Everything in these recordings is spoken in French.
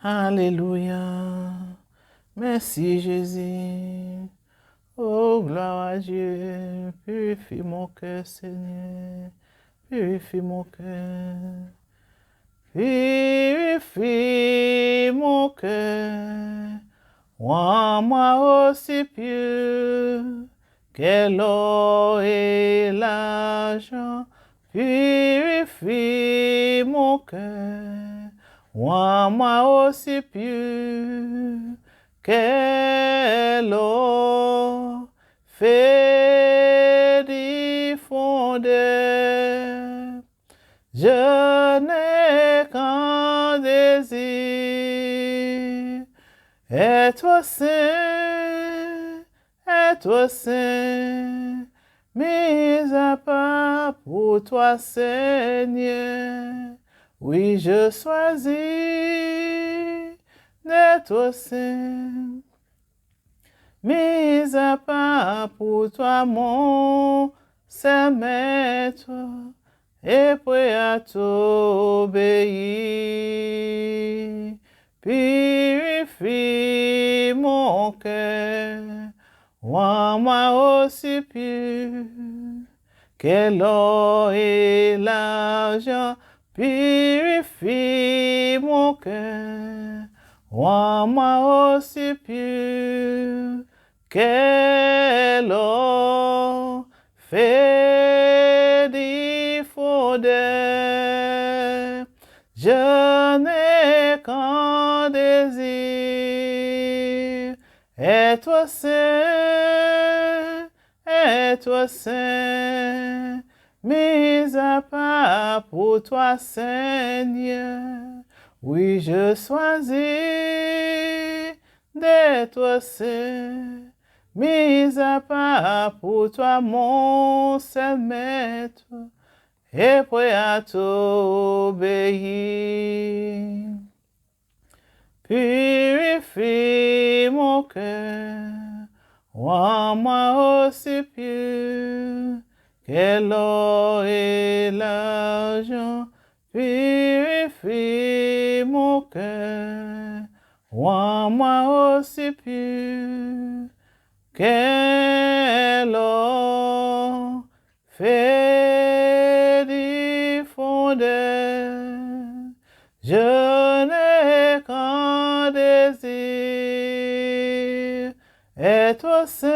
Alléluia. Merci Jésus. Oh, gloire à Dieu. Purifie mon cœur, Seigneur. Purifie mon cœur. Purifie mon cœur. Rends-moi aussi pur que l'or et l'argent. Purifie mon cœur. Rends-moi aussi pur que l'or fait diffonder. Je n'ai qu'un désir, être saint, être saint, mis à part pour toi, Seigneur. Oui, je choisis d'être saint, mis à part pour toi, mon saint maître, et prêt à t'obéir. Purifie mon cœur, rends-moi aussi pur que l'or et l'argent. Purifie mon cœur, rends-moi aussi pur que l'or fait diffonder. Je n'ai qu'un désir, être saint, être saint, mis à part pour toi, Seigneur. Oui, je choisis d'être saint, mis à part pour toi, mon seul maître, et prêt à t'obéir. Purifie mon cœur, rends-moi aussi pur que l'or et l'argent. Purifie mon cœur, rends-moi aussi pur que l'or fait diffonder. Je n'ai qu'un désir, être saint,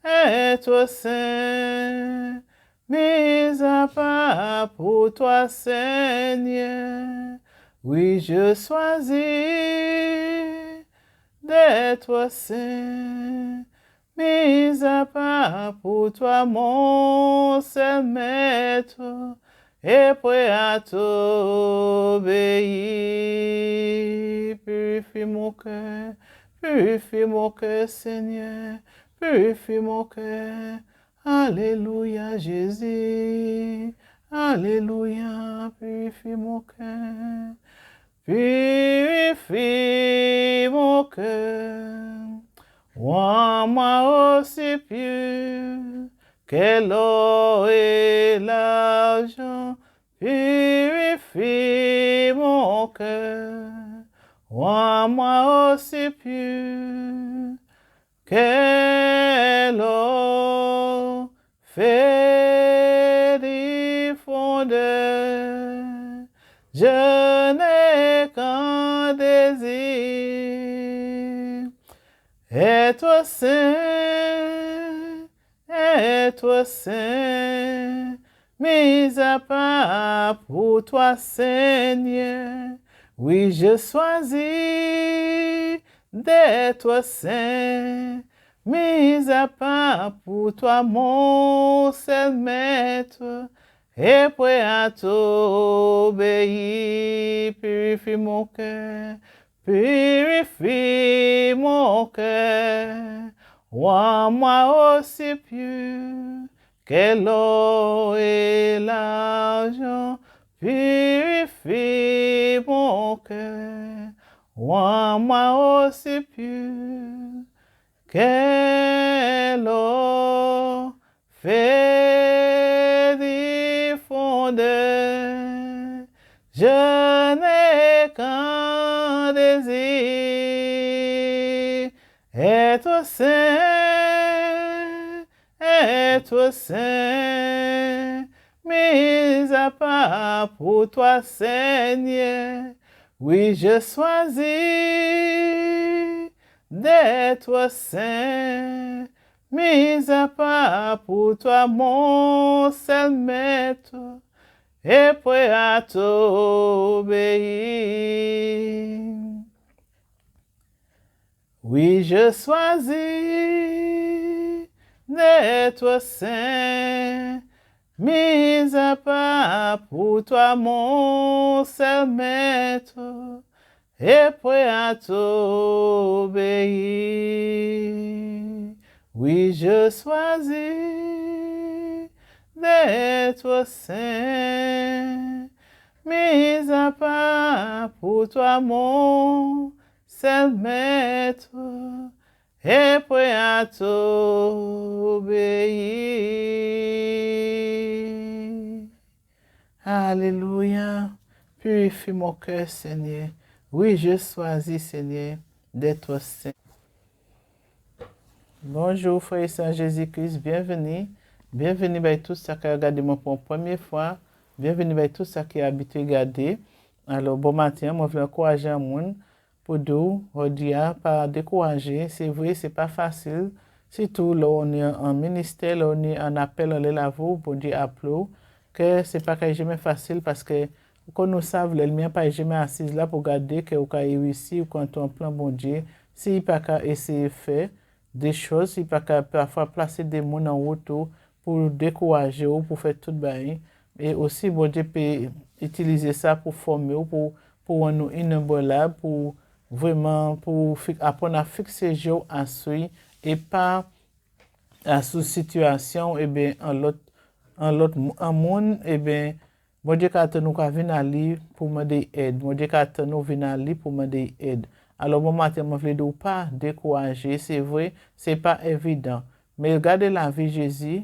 être saint, mis à part pour toi, Seigneur. Oui, je choisis d'être saint, mis à part pour toi, mon seul maître, et prêt à t'obéir. Purifie mon cœur, Seigneur, purifie mon cœur. Alléluia, Jésus, alléluia, purifie mon cœur. Purifie mon cœur, rends-moi aussi pur que l'or et l'argent. Purifie mon cœur, rends-moi aussi pur que l'or fait diffonder. Je n'ai qu'un désir, être saint, être saint, mis à part pour toi, Seigneur. Oui, je choisis d'être saint, mis à part pour toi, mon seul maître, et prêt à t'obéir. Purifie mon cœur, purifie mon cœur, rends-moi aussi pur que l'or et l'argent. Purifie mon cœur, rends-moi aussi pur que l'or fait diffonder. Je n'ai grand désir. Être saint, mis à part pour toi, Seigneur. Oui, je choisis d'être saint, mis à part pour toi, mon seul maître, et prêt à t'obéir. Oui, je choisis d'être saint, mis à part pour toi, mon seul maître, et prêt à t'obéir. Oui, je choisis d'être saint, mis à part pour toi, mon seul maître, et prêt à t'obéir. Alléluia. Purifie mon cœur, Seigneur. Oui, je choisis, Seigneur, d'être saint. Bonjour, frère et sœur Jésus-Christ, bienvenue. Bienvenue à tous ceux qui regardent moi pour la première fois. Bienvenue à tous ceux qui ont habitué à regarder. Alors, bon matin, moi, je veux encourager le monde pour nous, pas décourager. C'est vrai, c'est pas facile. Surtout, là, on est en ministère, là, on est en appel, on est là, pour Dieu appelle, que c'est pas jamais facile parce que, quand nous savons, l'ennemi pas jamais assis là pour garder que vous avez réussi ou quand on plan bon Dieu, s'il pas qu'à essayer de faire des choses, il pas qu'à parfois placer des mots en route pour décourager ou pour faire tout bien. Et aussi, bon Dieu peut utiliser ça pour former ou pour nous inébranlables, pour vraiment pour apprendre à fixer jour à suivre et pas à sous situation et bien en l'autre monde et bien bon Dieu quand nous venir à lui pour me demander aide. Bon Dieu quand nous venir à lui pour me demander aide. Alors, mon matin, je ne veux pas décourager. C'est vrai, ce n'est pas évident. Mais regardez la vie de Jésus.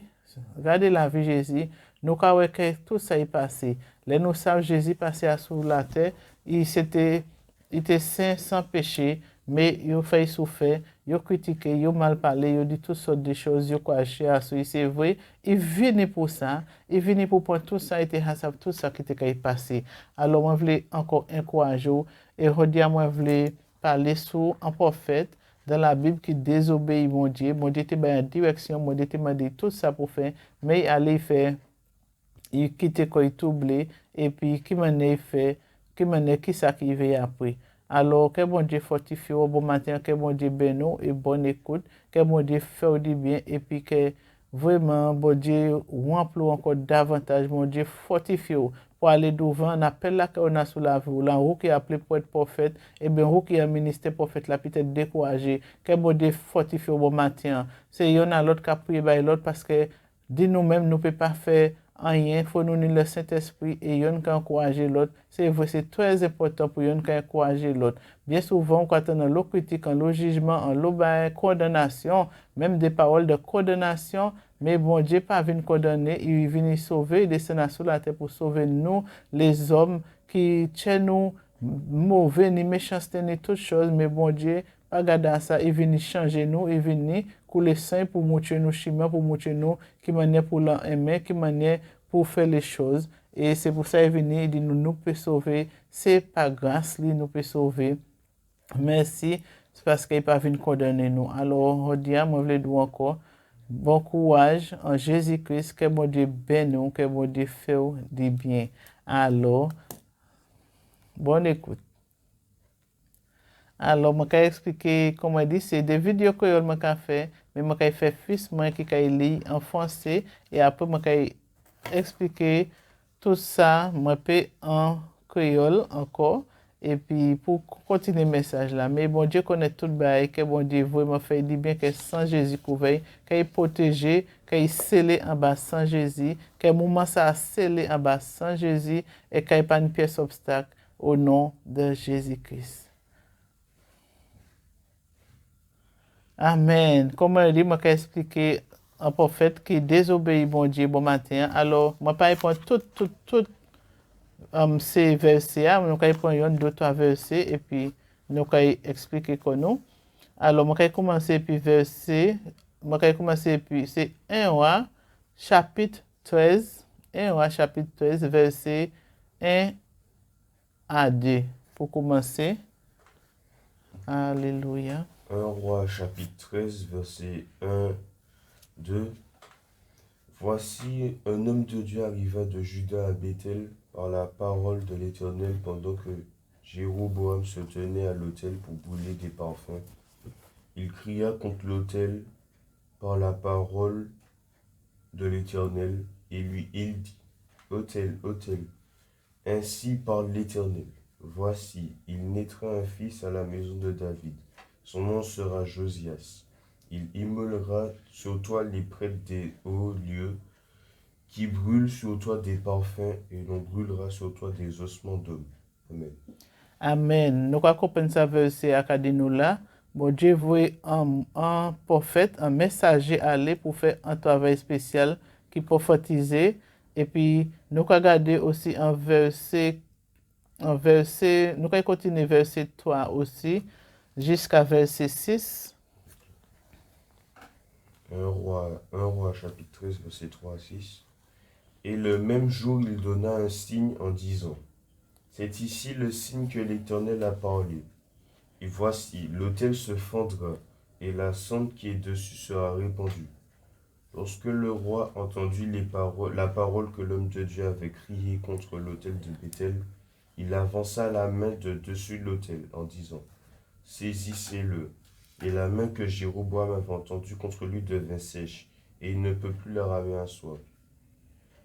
Regardez la vie de Jésus. Nous savons que tout ça est passé. Là, nous savons Jésus passé sur la terre. Il était saint, sans péché. Mais il a fait souffrir. Il a critiqué, il a mal parlé, il a dit toutes sortes de choses. Il a caché à lui. C'est vrai. Il vient pour ça. Il vient pour prendre tout ça. Tout ça qui était passé. Alors, je voulais encore encourager. Et aujourd'hui, je voulais parler sur un prophète dans la Bible qui désobéit mon Dieu. Mon Dieu était dans la direction, mon Dieu était dit tout ça pour faire, mais il allait faire, il quittait quoi, il troublé, et puis qui m'en est fait, qui ça qui va après. Alors, que mon Dieu fortifie au bon matin, que mon Dieu bénisse et bonne écoute, que mon Dieu fait du bien, et puis que vraiment, bon Dieu, remplit encore davantage, mon Dieu fortifie pour aller devant, on appelle là qu'on a sous la vie, là, où qui est appelé pour être prophète, et bien, où qui est ministère prophète, là, peut-être découragé, que bon Dieu fortifie au bon matin. C'est, il y en a l'autre qui a prié par l'autre parce que, dit nous-mêmes, nous ne pouvons pas faire rien, il faut nous unir le Saint-Esprit et il y en a qui encourager l'autre. C'est vrai, c'est très important pour y en a qui encourager l'autre. Bien souvent, quand on a l'eau critique, en l'eau jugement, en l'eau condamnation, même des paroles de condamnation, mais bon Dieu pas venu condamner, il vient sauver, il descend sur la terre pour sauver nous, les hommes qui chez nous mauvais, ni méchanceté, ni toutes choses, mais bon Dieu, pas garder ça, il vient changer nous, il vient couler saint pour montrer nous chemin, pour montrer nous qui manière pour l'aimer, qui manière pour faire les choses. Et c'est pour ça qu'il vient, il dit nous peut sauver, c'est pas grâce, lui nous peut sauver. Merci, c'est parce qu'il n'est pas venu condamner nous. Alors, aujourd'hui, moi, je voulais dire encore, bon courage en Jésus-Christ, que mon Dieu bénisse, que mon Dieu fait du bien. Alors, bonne écoute. Alors, je vais expliquer comment je dis, c'est des vidéos que je vais faire, mais je vais faire fils moi qui lire en français et après je vais expliquer tout ça, moi en créole encore et puis pour continuer le message là. Mais bon Dieu connaît tout le bail, que bon Dieu vraiment fait du bien, que sans Jésus couvert, qu'il protégé, qu'il scellé en bas sans Jésus, que moment ça a scellé en bas sans Jésus et qu'il n'y a pas une pièce obstacle au nom de Jésus-Christ. Amen. Comme je dis, je vais expliquer un prophète qui désobéit bon Dieu bon matin. Alors, je ne vais pas répondre tout ces versets, nous allons prendre 2-3 versets et puis nous allons expliquer quoi nous. Alors, je vais commencer puis verset, je vais commencer puis c'est 1 roi chapitre 13, 1 roi chapitre 13 verset 1 à 2 pour commencer. Alléluia. 1 roi chapitre 13 verset 1, 2. Voici un homme de Dieu arriva de Juda à Bethel par la parole de l'Éternel pendant que Jéroboam se tenait à l'autel pour brûler des parfums. Il cria contre l'autel par la parole de l'Éternel et il dit, autel, autel, ainsi parle l'Éternel. Voici, il naîtra un fils à la maison de David. Son nom sera Josias. Il immolera sur toi les prêtres des hauts lieux, qui brûlent sur toi des parfums, et l'on brûlera sur toi des ossements d'hommes. Amen. Amen. Nous allons comprendre ça verset à nous là. Bon Dieu voit un prophète, un messager aller pour faire un travail spécial qui prophétiser. Et puis, nous allons regarder aussi un verset, nous allons continuer verset 3 aussi, jusqu'à verset 6. 1 roi chapitre 13, verset 3 à 6. Et le même jour, il donna un signe en disant, c'est ici le signe que l'Éternel a parlé. Et voici, l'autel se fendra, et la cendre qui est dessus sera répandue. Lorsque le roi entendit la parole que l'homme de Dieu avait criée contre l'autel de Bethel, il avança la main de dessus l'autel en disant, saisissez-le. Et la main que Jéroboam avait entendue contre lui devint sèche, et il ne peut plus la ramener à soi.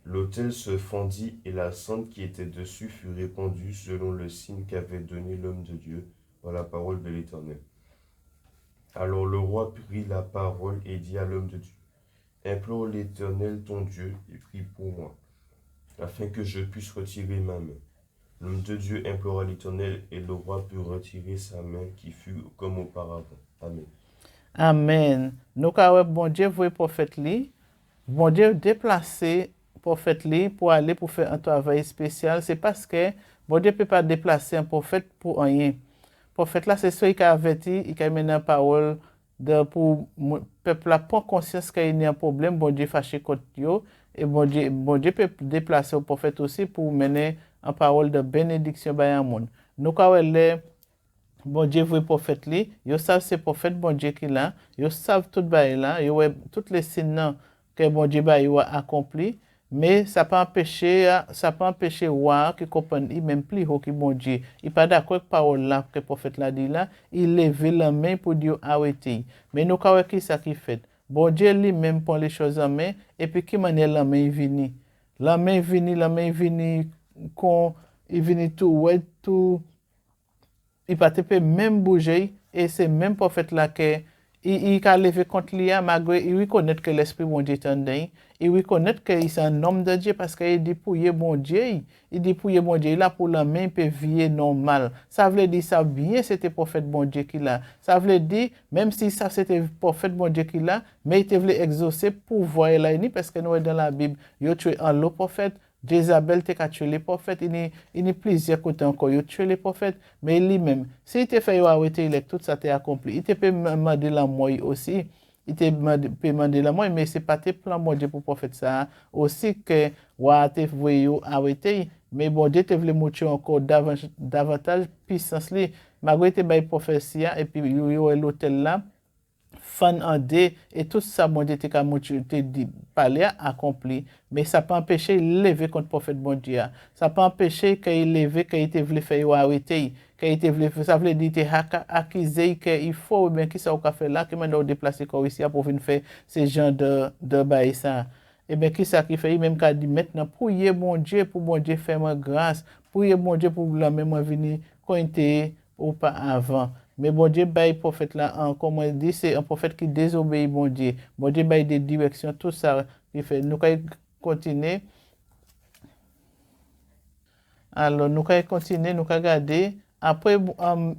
L'autel se fendit, et la cendre qui était dessus fut répandue selon le signe qu'avait donné l'homme de Dieu par la parole de l'Éternel. Alors le roi prit la parole et dit à l'homme de Dieu, implore l'Éternel ton Dieu et prie pour moi, afin que je puisse retirer ma main. L'homme de Dieu implora l'Éternel, et le roi put retirer sa main qui fut comme auparavant. Amen. Amen. Nous avons bon Dieu voit prophète li, bon Dieu déplacer prophète li pour aller pour faire un travail spécial. C'est parce que bon Dieu ne peut pas déplacer un prophète pour rien. Prophète là, c'est celui qui a averti, il a mené la parole pour le peuple là prendre conscience qu'il y a un problème, bon Dieu fâché contre eux, et bon Dieu peut déplacer le prophète aussi pour mener une parole de bénédiction à un monde. Nous avons bon Dieu voit prophète li, yo savent c'est prophète bon Dieu qui là, yo savent tout bail là, yo toutes les signes que bon Dieu ba yo accompli, mais ça pas empêcher roi qui comprend il même plus haut que bon Dieu. Il pas d'accord avec parole là que prophète là dit là, il lève la main pour dire arrêter. Mais nous ka qui ça qui fait. Bon Dieu lui même prend les choses en main et puis qui manière la main vini. La main vini quand il vini tout ouais tout il pas te peut même bouger et c'est même prophète là que il a levé contre lui malgré il reconnaît que l'esprit bon Dieu est en dedans, il reconnaît qu'il est un homme de Dieu parce qu'il dit pour bon Dieu, il dit pour bon Dieu, il a pour la main peut vivre normal. Ça veut dire ça bien c'était prophète bon Dieu qui là. Ça veut dire même si ça c'était prophète bon Dieu qui là, mais il te voulait exaucer pour voir là parce que nous dans la Bible, il a tué un lot prophète. Jézabel a tué les prophètes, il y a plusieurs côtés encore, il a tué les prophètes, mais lui-même, s'il te fait arrêter, tout ça t'est accompli. Il te peut demander la mort aussi, il te peut demander la mort, mais ce n'est pas tes plans, mon Dieu, pour prophète ça. Aussi que, ouais, te voulu arrêter, mais bon Dieu te voulait montrer encore davantage puissance, malgré tes prophéties, et puis il y a l'hôtel là. Fan en dé et tout ça bon Dieu te dit parler accompli mais ça pas empêcher lever contre prophète bon Dieu ça pas empêcher qu'il lever qu'il te voulait faire arrêter qu'il te voulait ça veut dire te accuser que il faut bien qui ça au faire là que maintenant déplacer corps ici pour venir faire ces genre de bail ça et bien qui ça qui fait même qu'a dit maintenant prier bon Dieu pour bon Dieu faire ma grâce prier bon Dieu pour la même venir quand était ou pas avant. Mais bon Dieu, le prophète là, comme on dit, c'est un prophète qui désobéit bon Dieu. Bon Dieu, des directions, tout ça. Il fait. Nous allons continuer. Alors, nous allons continuer, nous allons regarder. Après,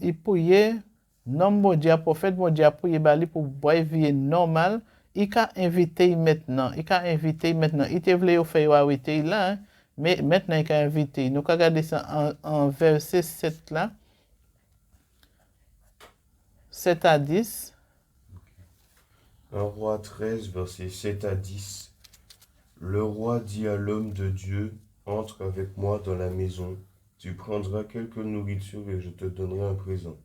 il priait, non, bon Dieu, prophète, bon Dieu, prié pour boire vie normale. Il a invité maintenant. Il te voulait faire arrêter là, hein? Mais maintenant, il a invité. Nous allons regarder ça en verset 7 là. 7 à 10. 1 Roi 13, versets 7 à 10. Le roi dit à l'homme de Dieu, entre avec moi dans la maison, tu prendras quelque nourriture et je te donnerai un présent.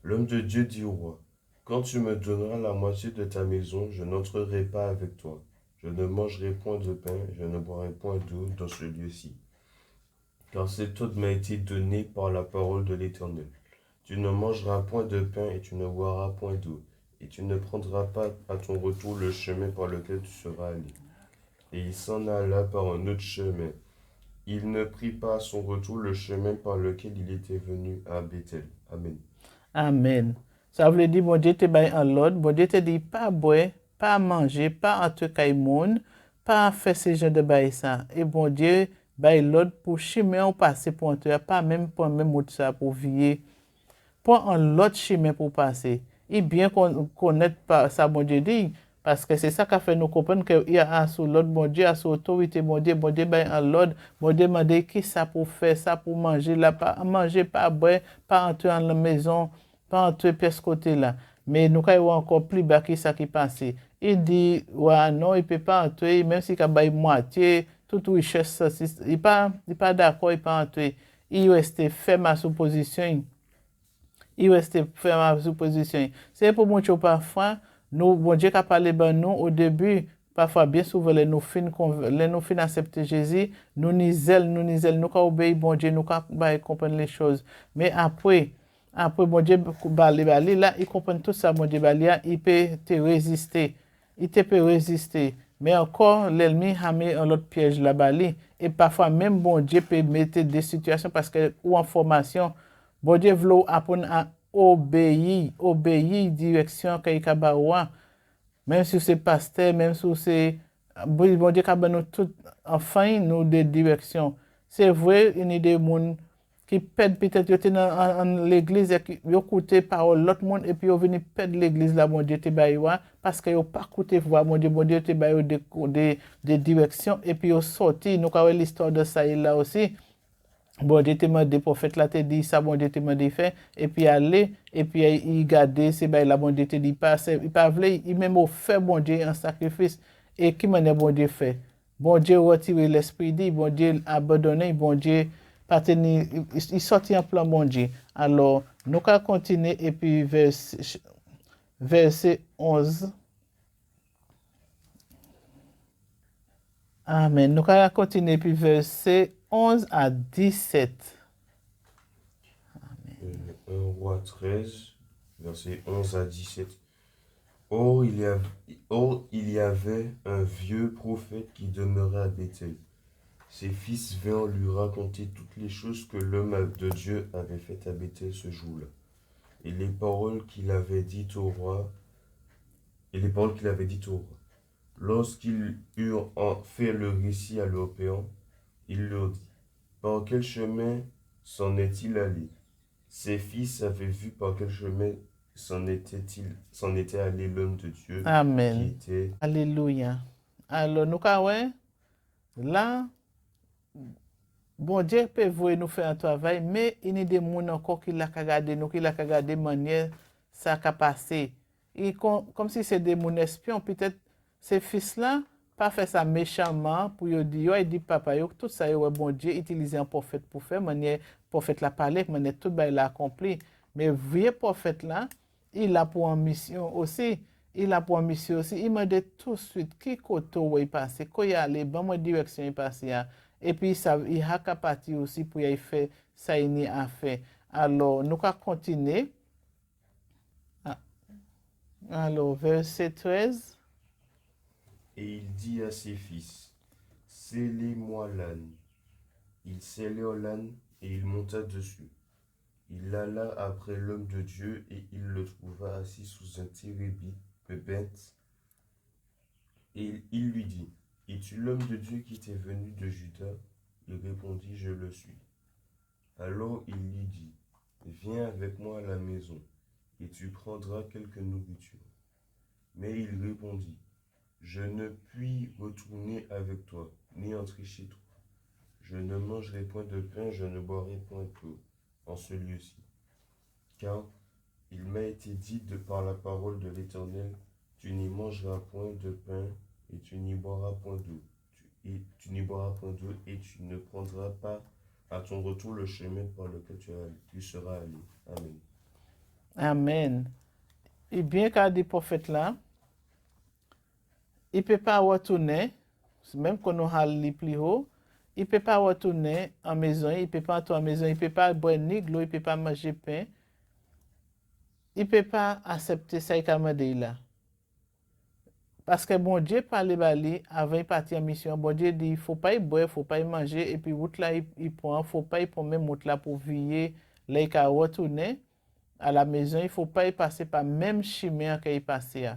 L'homme de Dieu dit au roi, quand tu me donneras la moitié de ta maison, je n'entrerai pas avec toi. Je ne mangerai point de pain, je ne boirai point d'eau dans ce lieu-ci. Car cet ordre m'a été donné par la parole de l'Éternel. Tu ne mangeras point de pain et tu ne boiras point d'eau, et tu ne prendras pas à ton retour le chemin par lequel tu seras allé. Et il s'en alla par un autre chemin. Il ne prit pas à son retour le chemin par lequel il était venu à Bethel. Amen. Amen. Ça veut dire, bon Dieu te bail en l'ordre, bon Dieu te dit, pas boire, pas manger, pas entre caïmon, pas faire ce genre de bail ça. Et bon Dieu bail l'ordre pour chemin ou passer pour entrer, pas même pour même mot ça pour vivre. Pas un autre chemin pour passer. Et bien connaître ça, bon Dieu dit, parce que c'est ça qui a fait nous comprendre qu'il y a sous l'autre, bon Dieu, à sous autorité, bon Dieu, ben en l'ordre, bon Dieu m'a dit qui ça pour faire, ça pour manger, là, pas manger, pas boire, pas entrer dans la maison, pas entrer par ce côté-là. Mais nous avons encore plus bas qui ça qui passe. Il dit, ouais, non, il ne peut pas entrer, même s'il a bail moitié, toute richesse, il n'est pas d'accord, il ne peut pas entrer. Il reste ferme à sa position. Il reste ferme à sa position. C'est pour montrer parfois, nous, bon Dieu qui a parlé de nous au début, parfois bien souvent, les nous fin accepter Jésus, nous ni zèle, nous qui obéir bon Dieu, nous qui comprendre les choses. Mais après, bon Dieu, là, il comprend tout ça, bon Dieu, il peut te résister. Il te peut résister. Mais encore, l'ennemi a mis un autre piège là-bas. Et parfois, même bon Dieu peut mettre des situations parce que, ou en formation, bon Dieu veut apprendre à obéir direction qu'il y a. Même si c'est pasteur, même si c'est. Bon Dieu a nous tout, enfin, nous des directions. C'est vrai, il y a des gens qui perdent peut-être, ils étaient dans l'église et qui ont écouté parole l'autre monde et puis ils viennent perdre l'église là, mon Dieu, te baïwa, parce qu'ils n'ont pas écouté voix, mon Dieu, te baïwa des directions et puis ils ont sorti. Nous avons l'histoire de ça là aussi. Bon Dieu te m'a des prophètes là te dit ça, bon Dieu te m'a dit fait, et puis aller, et puis il garder, c'est ben là, bon Dieu te dit pas, il pas voulu, il même offert bon Dieu un sacrifice, et qui m'a bon Dieu fait. Bon Dieu retire l'esprit dit, bon Dieu abandonné, bon Dieu pas tenir, il sortit en plan bon Dieu. Alors, nous allons continuer, et puis verset 11. Amen. Nous allons continuer, puis verset 11 à 17. 1 Roi 13, versets 11 à 17. Or il y avait un vieux prophète qui demeurait à Bethel. Ses fils vinrent lui raconter toutes les choses que l'homme de Dieu avait faites à Bethel ce jour-là. Et les paroles qu'il avait dites au roi, Lorsqu'ils eurent fait le récit à leurs pères, il leur dit, par quel chemin s'en est-il allé? Ses fils avaient vu par quel chemin s'en était allé l'homme de Dieu qui Amen. était. Alléluia. Alors, nous, ouais, là, bon Dieu peut voir nous faire un travail, mais il y a des gens encore qui l'ont regardé, nous qui l'ont regardé de manière ça a passé. Et comme si c'est des gens espions, peut-être ces fils-là, pas fait ça méchamment pour dire, il dit papa, tout ça, bon Dieu, utiliser un prophète pour faire, manière prophète l'a parlé, manière tout il l'a accompli. Mais vieux prophète là, il a pour mission aussi. Il a pour mission aussi. Il m'a dit tout de suite qui côté où il passe, quand il allait, dans quelle direction il passe. Et puis, ça, il a qu'à partir aussi pour y faire ça, il a fait. Alors, nous allons continuer. Alors, verset 13. Et il dit à ses fils, scellez-moi l'âne. Ils scellèrent l'âne et il monta dessus. Il alla après l'homme de Dieu et il le trouva assis sous un térébinthe. Et il lui dit, es-tu l'homme de Dieu qui t'est venu de Juda? Il répondit, je le suis. Alors il lui dit, viens avec moi à la maison, et tu prendras quelque nourriture. Mais il répondit, je ne puis retourner avec toi, ni entrer chez toi, Je ne mangerai point de pain, je ne boirai point d'eau en ce lieu-ci. Car il m'a été dit par la parole de l'Éternel, tu n'y mangeras point de pain et tu n'y boiras point d'eau. Tu n'y boiras point d'eau et tu ne prendras pas à ton retour le chemin par lequel tu seras allé. Amen. Amen. Et bien qu'a dit le prophète là, il ne peut pas retourner, même quand on a les plus haut, il ne peut pas retourner en maison, il ne peut pas entrer en maison, il ne peut pas boire ni de l'eau, il ne peut pas manger pain. Il ne peut pas accepter ça qu'il a demandé là. Parce que bon Dieu parlait bali avant de partir en mission. Bon Dieu dit, il ne faut pas y boire, il ne faut pas y manger. Et puis, route là, il prend, il ne faut pas y prendre même route là pour veiller. Là, il a retourné à la maison. Il ne faut pas y passer par même chemin qu'il passé.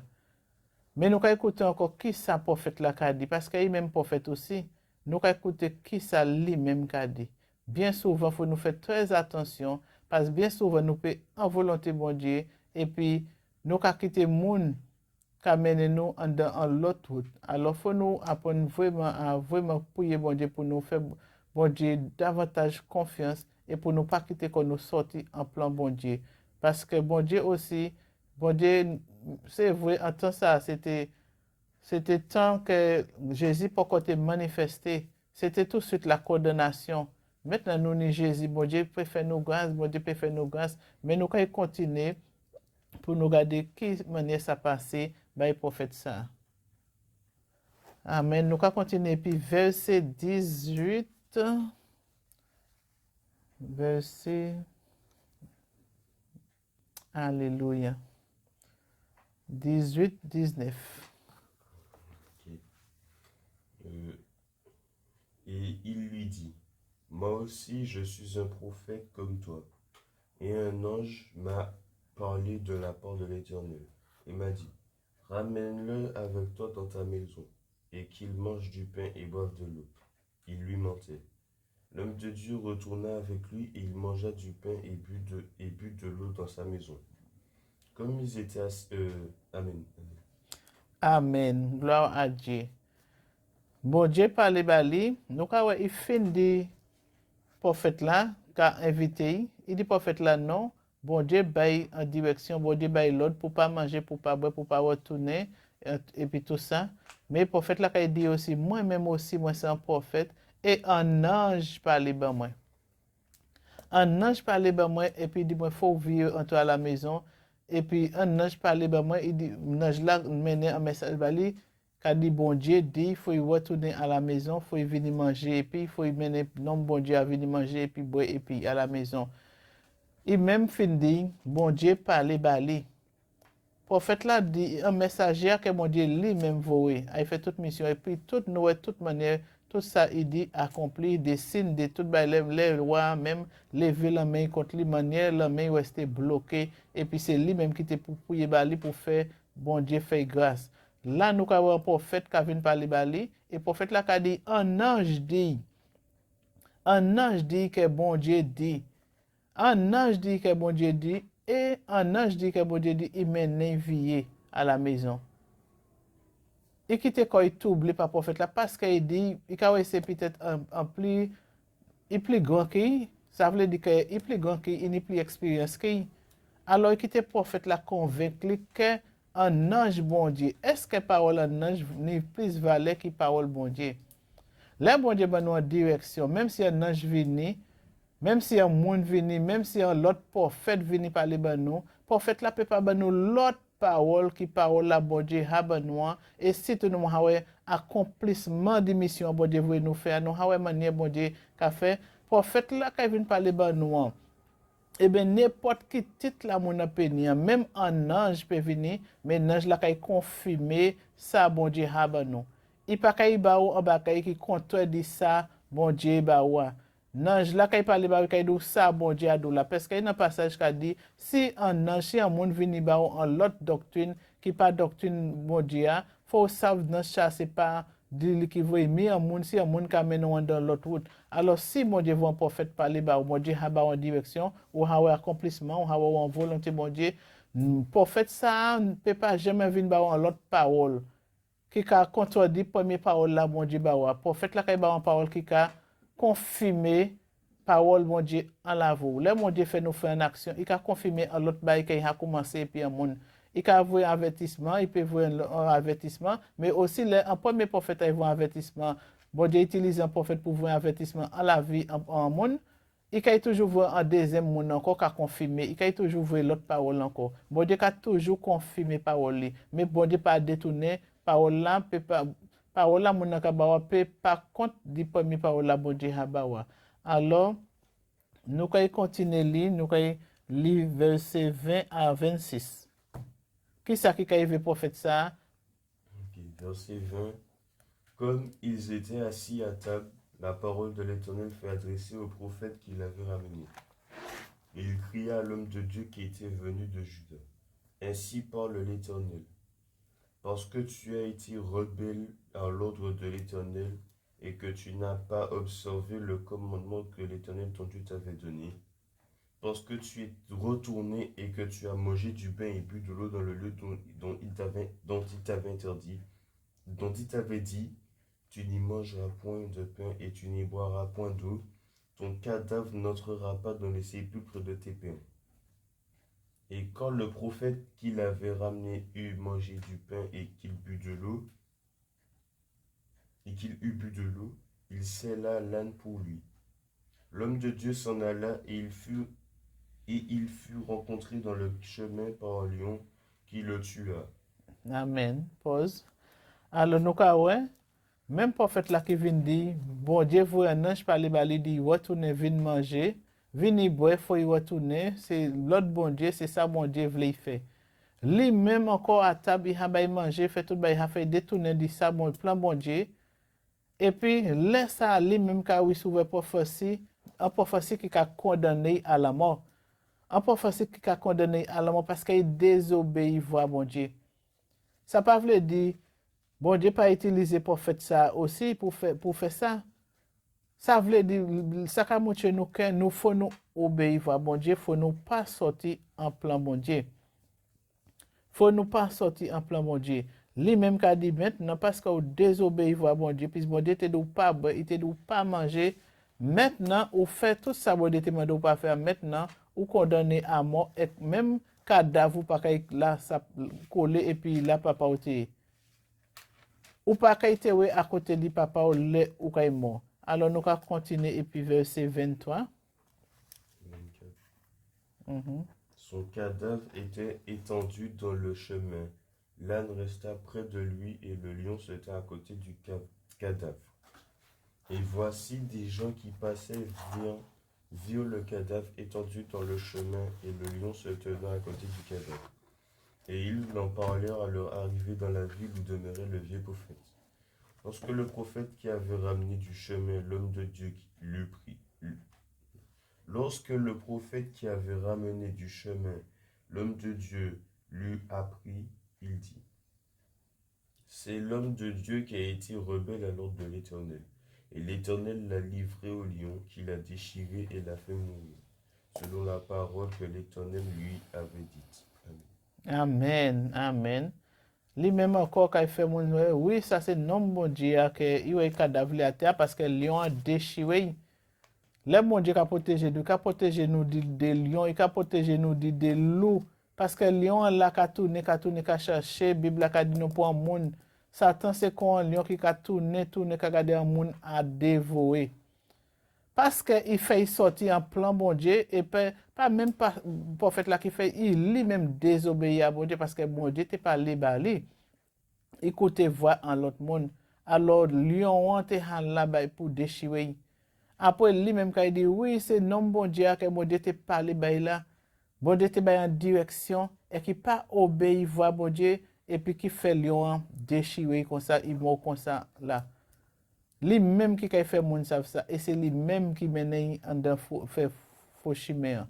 Mais nous allons écouter encore qui ça prophète là qu'a dit. Parce qu'il y a même prophète aussi. Nous allons écouter qui ça lui-même qu'a dit. Bien souvent, il faut nous faire très attention. Parce que bien souvent, nous pouvons en volonté bon Dieu. Et puis, nous allons quitter le monde qui amène nous en l'autre route. Alors, il faut nous apprendre vraiment à vraiment prier bon Dieu pour nous faire bon Dieu davantage confiance et pour nous pas quitter quand nous sortir en plan bon Dieu. Parce que bon Dieu aussi, bon Dieu, c'est vrai, en temps ça, c'était tant que Jésus pour côté manifesté, c'était tout de suite la condamnation. Maintenant, nous, ni Jésus, bon Dieu peut faire nos grâces, bon Dieu peut faire nos grâces, mais nous allons continuer pour nous regarder qui manière ça passé, by prophète ça. Amen. Nous allons continuer. Puis verset 18, verset... Alléluia. 18, 19. Ok. Et il lui dit, moi aussi je suis un prophète comme toi. Et un ange m'a parlé de la part de l'Éternel et m'a dit, ramène-le avec toi dans ta maison, et qu'il mange du pain et boive de l'eau. Il lui mentait. L'homme de Dieu retourna avec lui, et il mangea du pain et but de l'eau dans sa maison. Comme ils étaient Amen. Amen. Gloire à Dieu. Bon Dieu parle bali, nous avons il fin de prophète là, qui a invité, il dit prophète là non, bon Dieu baille en direction, bon Dieu baille l'ordre pour pas manger, pour pas boire, pour pas retourner, et puis tout ça. Mais le prophète là, il dit aussi, moi-même aussi, moi c'est un prophète, et un ange parle ben moi. Un ange parlait ben moi, et puis il dit, moi, faut vivre entrer à la maison. Et puis un ange parlait ben moi, il dit, l'ange là menait un message bali, qui a dit, bon Dieu dit, il faut y retourner à la maison, il faut y venir manger, et puis il faut y mener, non, bon Dieu à venir manger, et puis boire, et puis à la maison. Il même fin dit, bon Dieu parlait bali. Prophète là dit, un messager que mon Dieu lui-même voyait, il fait toute mission, et puis toute nouvelle, toute manière, tout ça, il dit, accompli des signes de toute les rois, même lever la main contre lui, manière, la main restait bloquée, et puis c'est lui-même qui était pour prier bali, pour faire, bon Dieu fait grâce. Là, nous avons un prophète qui vient parler bali, et le prophète là qui a dit, un ange dit que bon Dieu dit, un ange dit que bon Dieu dit, et un ange dit que bon Dieu dit, il mène envié à la maison. Et qui était quand il troublé par le prophète là, parce qu'il dit, il a essayé peut-être un plus, il plus grand qu'il, ça veut dire qu'il est plus grand qu'il, il n'est plus expérience qu'il. Alors, il était prophète là convaincu que un ange bon Dieu, est-ce que parole un ange n'est plus valeur que parole bon Dieu? Là, bon Dieu, ben nous en direction, même si un ange vient, même si un monde vient, même si un autre prophète vient parler ben nous, prophète là peut pas ben nous l'autre parole qui parole la bon Dieu a ben nous, et si tout nous avons accomplissement de mission bon Dieu veut nous faire, nous avons manière bon Dieu qu'a fait, prophète là qui vient parler ben nous, et bien n'importe qui titre là mon appel, même un ange peut venir, mais l'ange là qui confirmer ça bon Dieu a ben nous. Il pas kay ba ou en bakay qui contredit ça bon Dieu ba ou. Nange là kay parle ba kay do ça bon Dieu a do là parce qu'il y a un passage qui dit si un ange si un monde vini ba ou en l'autre doctrine qui pas doctrine bon Dieu faut savoir dans ça c'est pas dit qui veut mais un monde si un monde qui mène dans l'autre route. Alors si mon Dieu voit un prophète parler ba ou bon Dieu a ba en direction ou a un accomplissement ou a en volonté bon Dieu prophète ça ne peut pas jamais venir ba en l'autre parole qui a contredit première parole là bon Dieu ba prophète là qui ba en parole qui a confirmer parole bon Dieu en la vous. Le bon Dieu fait nous faire une action, il a confirmé en l'autre bail qu'il a commencé puis un monde. Il a envoyé un avertissement, il peut envoyer un avertissement, mais aussi un premier prophète a envoyé un avertissement. Bon Dieu utilise un prophète pour voir un avertissement en la vie en monde. Il a toujours voir un deuxième monde encore qui a confirmé. Il a toujours voir l'autre parole encore. Bon Dieu a toujours confirmé parole. Mais bon Dieu pas détourné parole là, peut pas parole là mon ka peut pas compte du premier parole là bon Dieu a bawa. Alors nous allons continuer lire, nous allons lire verset 20 à 26. Qui ça qui a élevé prophète ça? Ok, verset 20. Comme ils étaient assis à table, la parole de l'Éternel fut adressée au prophète qui l'avait ramené. Et il cria à l'homme de Dieu qui était venu de Juda. Ainsi parle l'Éternel. Parce que tu as été rebelle à l'ordre de l'Éternel et que tu n'as pas observé le commandement que l'Éternel ton Dieu t'avait donné, parce que tu es retourné et que tu as mangé du pain et bu de l'eau dans le lieu dont il t'avait interdit, dont il t'avait dit, tu n'y mangeras point de pain et tu n'y boiras point d'eau, ton cadavre n'entrera pas dans les sépulcres de tes pères. Et quand le prophète qui l'avait ramené eut mangé du pain et qu'il eut bu de l'eau, il sella l'âne pour lui. L'homme de Dieu s'en alla et il fut rencontré dans le chemin par un lion qui le tua. Amen. Pause. Alors nous ouais, même prophète là qui vient dire, bon Dieu vous un ange parler bali dit retournez vinn manger, vinn boire faut y retourner, c'est l'autre bon Dieu, c'est ça bon Dieu voulait faire. Lui même encore à table il a bail manger, fait tout bail il a fait détourner dit ça bon plan bon Dieu. Et puis laisse ça lui même quand il s'ouvre prophétie, un prophétie qui a condamné à la mort. Un prophétie qui a condamné à la mort parce qu'il désobéit voix bon Dieu. Ça pas veut dire bon Dieu pas utilisé prophète ça aussi pour faire ça. Ça veut dire ça qu'a montré nous que nous faut nous obéir voix bon Dieu, faut nous pas sortir en plan bon Dieu. Faut nous pas sortir en plan bon Dieu. Lui-même qu'a dit maintenant parce que vous désobéissez voix bon Dieu, puis bon Dieu te dit pas boire, il te dit pas manger. Maintenant, vous faites tout ça bon Dieu te demande pas faire maintenant, ou condamné à mort et même cadavre pas là ça coller et puis là papa ou pas été à côté du papa ou le ou kay mort. Alors nous allons continuer et puis verset 23. 24. Mhm. Son cadavre était étendu dans le chemin. L'âne resta près de lui et le lion se tint à côté du cadavre. Et voici des gens qui passaient virent le cadavre étendu dans le chemin et le lion se tenant à côté du cadavre. Et ils en parlèrent à leur arrivée dans la ville où demeurait le vieux prophète. Lorsque le prophète qui avait ramené du chemin l'homme de Dieu l'eut pris, lorsque le prophète qui avait ramené du chemin l'homme de Dieu l'eut appris, il dit, c'est l'homme de Dieu qui a été rebelle à l'ordre de l'Éternel. Et l'Éternel l'a livré au lion, qui l'a déchiré et l'a fait mourir, selon la parole que l'Éternel lui avait dite. Amen. Amen. Amen. Lui-même encore quand il fait mon oui, ça c'est non bon Dieu que il est cadavre à terre parce que le lion a déchiré. Le bon Dieu qui a protégé nous des lions, il a protégé nous des loups parce que le lion là qui a tourné, qui a cherché, Bible a dit nous pour un monde. Satan c'est comme un lion qui a tourné, qui a gardé un monde à dévorer. Parce qu'il fait sortir en plan bon Dieu, et pas même pas prophète là qui fait, il lui-même désobéit à bon Dieu, parce que bon Dieu t'es pas libre. Écoutez voix en l'autre monde. Alors, lion te là pour déchirer. Après, lui-même quand il dit, oui, c'est non bon Dieu que bon Dieu te parlé là. Bon Dieu te en direction, et qui pas obéi voix bon Dieu, et puis qui fait lion déchirer comme ça, il mort comme ça là. Lui-même qui a fait moun savent ça et c'est lui-même qui mène en fait faux chimère.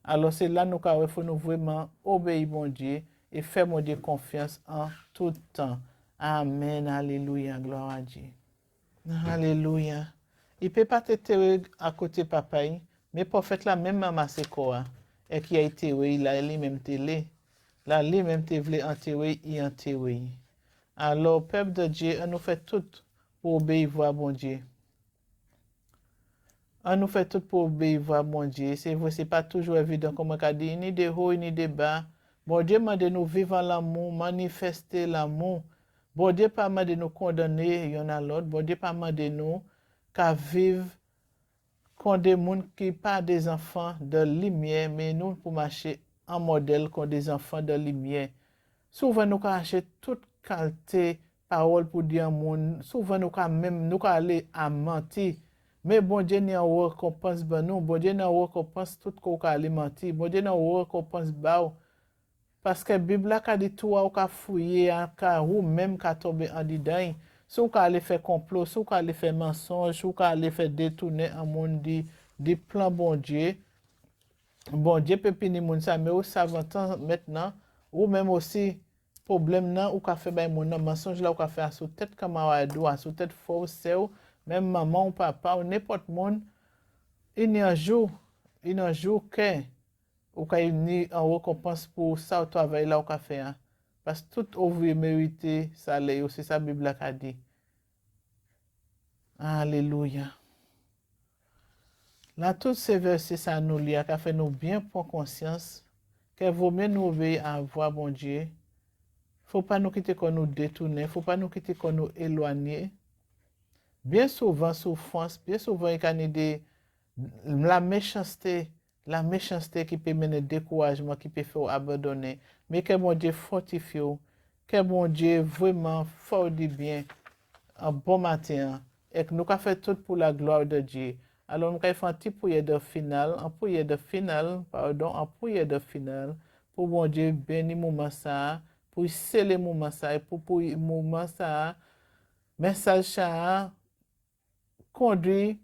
Alors c'est là nous qu'il faut nous vraiment obéir mon Dieu et faire mon Dieu confiance en tout temps. Amen, alléluia, gloire à Dieu. Alléluia. Il peut pas te à côté papa, mais prophète là même maman c'est quoi et qui a été il a lui-même télé. Là lui-même te voulait enterrer, il enterré. Alors peuple de Dieu, on nous fait tout pour obéir voir bon Dieu. On nous fait tout pour obéir à mon Dieu. C'est vrai, c'est pas toujours évident, comme on a dit, ni de haut, ni de bas. Bon Dieu m'a de nous vivre l'amour, manifester l'amour. Bon Dieu pas m'a de nous condamner, il y en a l'autre. Bon Dieu pas m'a de nous qu'à vivre comme des gens qui pas des enfants de lumière, mais nous pour marcher en modèle comme des enfants de lumière. Souvent nous cachons toute qualité parole pour dire au monde. Souvent nous même nous aller à mentir. Mais bon Dieu n'a récompense ben nous. Bon Dieu n'a récompense tout qu'on aller mentir. Bon Dieu n'a récompense ba parce que la Bible a dit tout ou ka fouiller ou même ka tomber en dedans. Si vous allez faire complot, si vous allez faire mensonge, si vous allez faire détourner un monde du plan bon Dieu peut punir moun ça, mais vous savez maintenant, ou même aussi, problème nan, ou ka fait bay moun nan, mensonge là, ou ka fait sous tête camarade ou sous tête fausse, même maman ou papa, ou n'importe monde, il y a un jour que, ou ka ni en récompense pour ça, ou travail là, ou ka fait, hein. Parce que tout ouvrier mérité salaire, c'est ça Bible a dit. Alléluia. Là, tous ces versets, ça nous lit, qui fait nous bien prendre conscience que vaut mieux nous obéir à voir bon Dieu. Faut pas nous quitter qu'on nous détourner, faut pas nous quitter qu'on nous éloigner. Bien souvent, souffrance, bien souvent, il y a des la méchanceté qui peut mener découragement, qui peut faire abandonner. Mais que mon Dieu fortifie, que mon Dieu vraiment fort du bien, un bon matin, et que nous avons fait tout pour la gloire de Dieu. Alors, nous avons fait un petit prière de finale, un prière de finale, pour mon Dieu bénir moment ça, pour sceller moment ça, et pour moment ça, message ça, conduit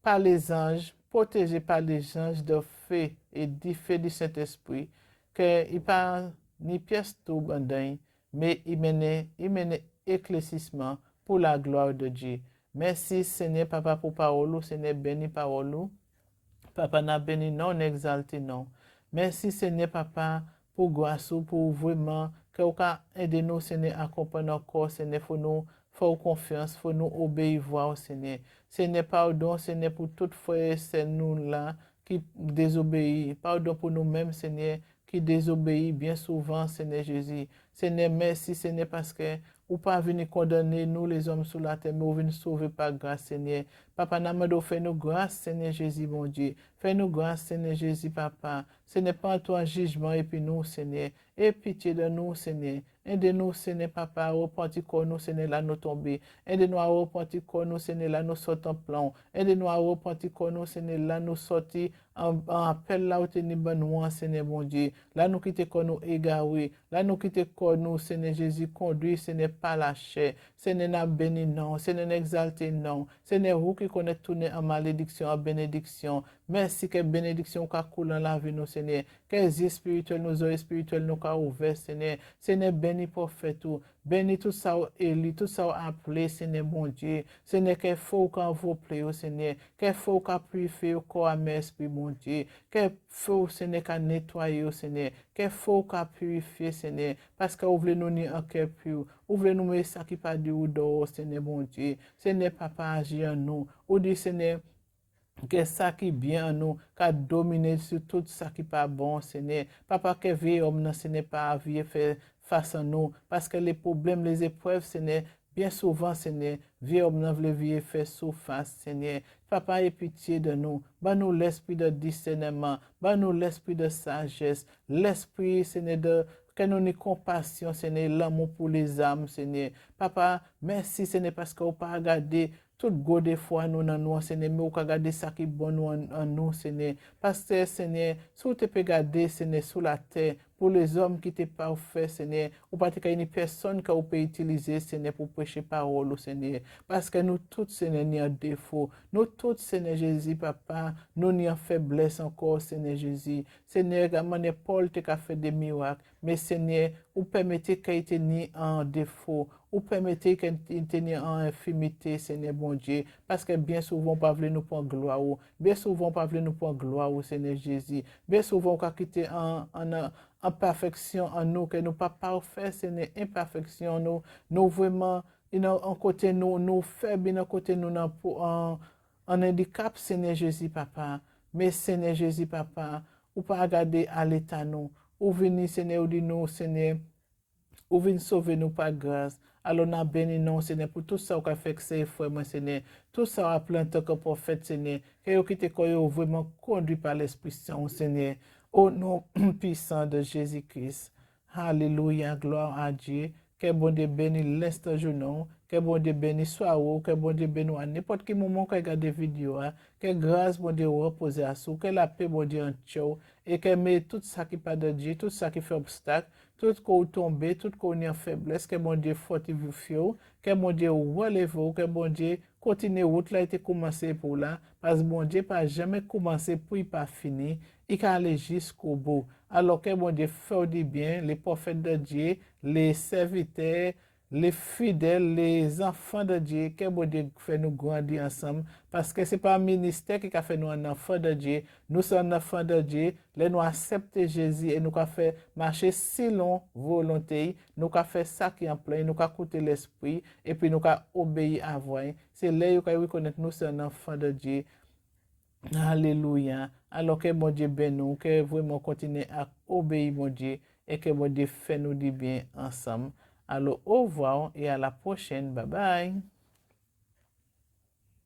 par les anges, protégé par les anges de feu et du feu du Saint-Esprit, que il pas ni pièce tout bandin, mais il mène éclaircissement pour la gloire de Dieu. Merci Seigneur Papa pour parole, Seigneur béni parole. Papa n'a béni non exalté non. Merci Seigneur Papa pour grâce pour vraiment que vous aider nous Seigneur accompagner encore Seigneur faut nous faire confiance, faut nous obéir voir Seigneur. Seigneur pardon Seigneur pour toute fois c'est nous là qui désobéit. Pardon pour nous-mêmes Seigneur qui désobéit bien souvent Seigneur Jésus. Seigneur merci Seigneur parce que ou pas venir condamner nous les hommes sur la terre, mais vous venez sauver par grâce, Seigneur. Papa, Namado, fais-nous grâce, Seigneur Jésus, mon Dieu. Fais-nous grâce, Seigneur Jésus, Papa. Ce n'est pas toi un jugement, et puis nous, Seigneur. Aie pitié de nous, Seigneur. Aide-nous, Seigneur, Papa, à repentir qu'on nous, Seigneur, là nous tomber. Aide-nous à repentir qu'on nous, Seigneur, là nous sortir en plan. Aide-nous à repentir qu'on nous, Seigneur, là nous sortir en appel là où tu es bon, Seigneur, mon Dieu. Là nous quitter qu'on nous égaré. Là nous quitter qu'on nous, Seigneur Jésus, conduit, Seigneur, pas la chair. Seigneur, n'a béni non. Seigneur, n'exalté non. Seigneur, vous qui connaissez tourner en malédiction, en bénédiction. Merci que bénédiction qu'a coule dans la vie, nous, Seigneur. Que les yeux spirituels, nos oreilles spirituelles, nous qu'a ouvert, Seigneur. Seigneur, béni prophète tout. Béni tout ça, élu, tout ça, appelé, Seigneur, mon Dieu. Seigneur, qu'il faut qu'on vous plaît, Seigneur. Qu'il faut qu'on purifie au corps à mes esprits, mon Dieu. Qu'il faut, Seigneur, qu'on nettoie, Seigneur. Qu'il faut qu'on purifie, Seigneur. Parce que vous voulez nous ni un cœur pur. Vous voulez nous mettre ça qui pas du ou dehors, Seigneur, mon Dieu. Seigneur, Papa, agis en nous. Ou dit, Seigneur, que ça qui bien en nous, qui domine sur tout ça qui pas bon, Seigneur. Papa, que vie homme, ce n'est pas vie faire face à nous. Parce que les problèmes, les épreuves, Seigneur, bien souvent, Seigneur, vie homme, n'a veut vie faire surface, Seigneur. Papa, aie pitié de nous. Bah-nous l'esprit de discernement. Bah-nous l'esprit de sagesse. L'esprit, Seigneur, de que nous ayons compassion, Seigneur, l'amour pour les âmes, Seigneur. Papa, merci, Seigneur, parce que vous pas regardé tout go des fois nous dans nous, Seigneur, mais vous regardez ça qui est bon nous en nous, Seigneur. Parce que, Seigneur, si vous te regardez, Seigneur, sur la terre, pour les hommes qui t'es pas fait, Seigneur, ou pas qu'il y a une personne que vous pouvez utiliser, Seigneur, pour prêcher parole, Seigneur. Parce que nous tous, Seigneur, nous avons défaut. Nous tous, Seigneur Jésus, Papa, nous avons faiblesse encore, Seigneur Jésus. Seigneur, comme Paul t'a fait des miracles, mais Seigneur, vous permettez qu'il ait ni en défaut, ou permettez qu'il ait en infimité, Seigneur bon Dieu, parce que bien souvent, pas voulu nous prendre gloire, bien souvent, pas voulu nous prendre gloire, Seigneur Jésus, bien souvent, on quitter en perfection en nous, que nous pas parfaits, Seigneur, imperfection, nous vraiment, en côté nous faibles, en côté nous, On handicap, Seigneur Jésus, papa. Mais Seigneur Jésus, papa, ou pas regarder à l'état nous. Ou venir, Seigneur, ou dit nous, Seigneur, ou venir sauver nous par grâce. Alors, nous béni non, Seigneur, pour tout ça, qu'on fait que c'est frère, moi, Seigneur. Tout ça, à plein temps que prophète, Seigneur. Que vous quittez, que vraiment conduit par l'Esprit Saint, Seigneur. Au nom puissant de Jésus-Christ. Alléluia, gloire à Dieu. Que bon Dieu bénisse l'instant jour, que bon Dieu bénisse soit ou, que bon Dieu bénisse à n'importe quel moment qu'on regarde des vidéos, que grâce bon Dieu repose à sous, que la paix bon Dieu en tchou, et que met tout ça qui pas de Dieu, tout ça qui fait obstacle, tout qu'on tombe, tout qu'on est en faiblesse, que bon Dieu fortifie, que bon Dieu relève, que bon Dieu continue route là été commencé pour là, parce que bon Dieu pas jamais commencé pour il pas fini, il a aller jusqu'au bout. Alors que bon Dieu fait du bien, les prophètes de Dieu, les serviteurs, les fidèles, les enfants de Dieu, que bon Dieu fait nous grandir ensemble, parce que c'est pas un ministère qui a fait nous un enfant de Dieu, nous sommes un enfant de Dieu, les nous accepter Jésus et nous avons fait marcher selon volonté, nous avons fait ça qui est en plein, nous avons écouté l'esprit, et puis nous avons obéi à voix. C'est là que nous reconnaître nous sommes un enfant de Dieu. Alléluia. Alors que mon Dieu bénisse nous, que vraiment continuer à obéir mon Dieu et que mon Dieu fait nous du bien ensemble. Alors au revoir et à la prochaine. Bye bye.